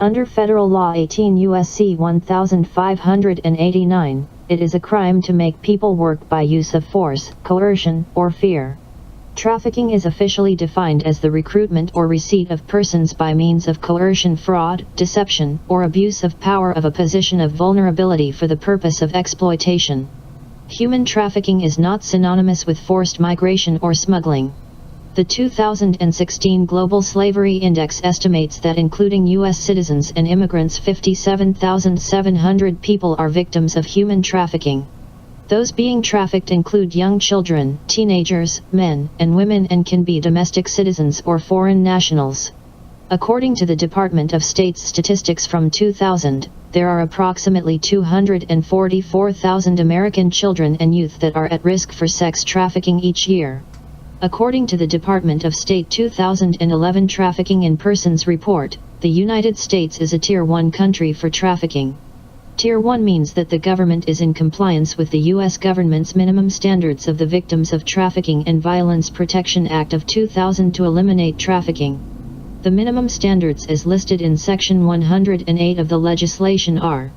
Under Federal Law 18 U.S.C. 1589, it is a crime to make people work by use of force, coercion, or fear. Trafficking is officially defined as the recruitment or receipt of persons by means of coercion, fraud, deception, or abuse of power of a position of vulnerability for the purpose of exploitation. Human trafficking is not synonymous with forced migration or smuggling. The 2016 Global Slavery Index estimates that including U.S. citizens and immigrants, 57,700 people are victims of human trafficking. Those being trafficked include young children, teenagers, men, and women, and can be domestic citizens or foreign nationals. According to the Department of State's statistics from 2000, there are approximately 244,000 American children and youth that are at risk for sex trafficking each year. According to the Department of State 2011 Trafficking in Persons report, the United States is a Tier 1 country for trafficking. Tier 1 means that the government is in compliance with the U.S. government's minimum standards of the Victims of Trafficking and Violence Protection Act of 2000 to eliminate trafficking. The minimum standards as listed in Section 108 of the legislation are: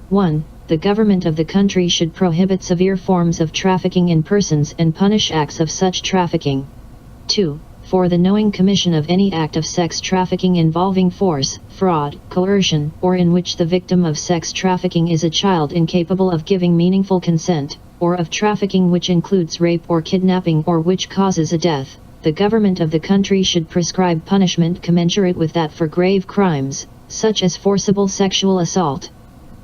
1. The government of the country should prohibit severe forms of trafficking in persons and punish acts of such trafficking. 2. For the knowing commission of any act of sex trafficking involving force, fraud, coercion, or in which the victim of sex trafficking is a child incapable of giving meaningful consent, or of trafficking which includes rape or kidnapping or which causes a death, the government of the country should prescribe punishment commensurate with that for grave crimes, such as forcible sexual assault.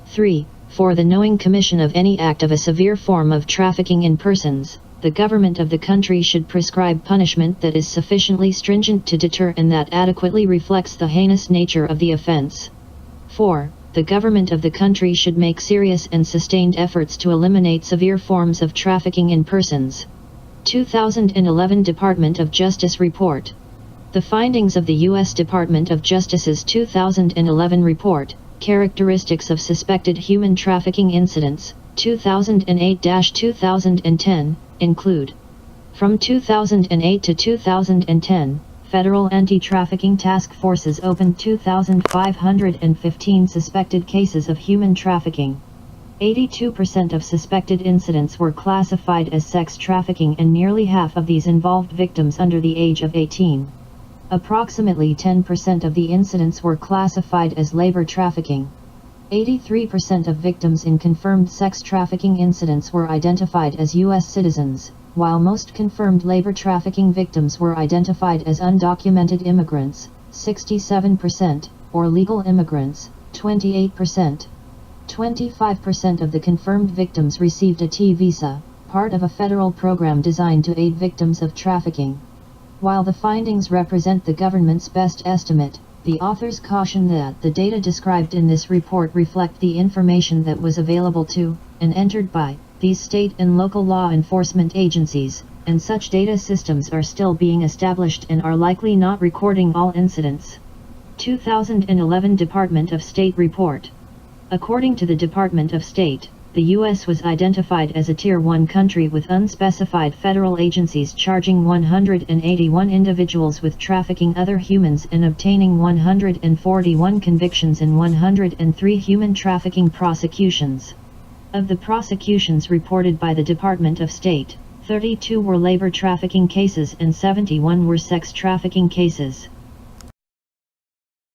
3. For the knowing commission of any act of a severe form of trafficking in persons, the government of the country should prescribe punishment that is sufficiently stringent to deter and that adequately reflects the heinous nature of the offense. 4. The government of the country should make serious and sustained efforts to eliminate severe forms of trafficking in persons. 2011 Department of Justice Report. The findings of the U.S. Department of Justice's 2011 report, Characteristics of Suspected Human Trafficking Incidents, 2008-2010, include: from 2008 to 2010, federal anti-trafficking task forces opened 2,515 suspected cases of human trafficking. 82% of suspected incidents were classified as sex trafficking, and nearly half of these involved victims under the age of 18. Approximately 10% of the incidents were classified as labor trafficking. 83% of victims in confirmed sex trafficking incidents were identified as U.S. citizens, while most confirmed labor trafficking victims were identified as undocumented immigrants, 67%, or legal immigrants, 28%. 25% of the confirmed victims received a T visa, part of a federal program designed to aid victims of trafficking. While the findings represent the government's best estimate, the authors caution that the data described in this report reflect the information that was available to, and entered by, these state and local law enforcement agencies, and such data systems are still being established and are likely not recording all incidents. 2011 Department of State Report. According to the Department of State, the U.S. was identified as a Tier 1 country with unspecified federal agencies charging 181 individuals with trafficking other humans and obtaining 141 convictions in 103 human trafficking prosecutions. Of the prosecutions reported by the Department of State, 32 were labor trafficking cases and 71 were sex trafficking cases.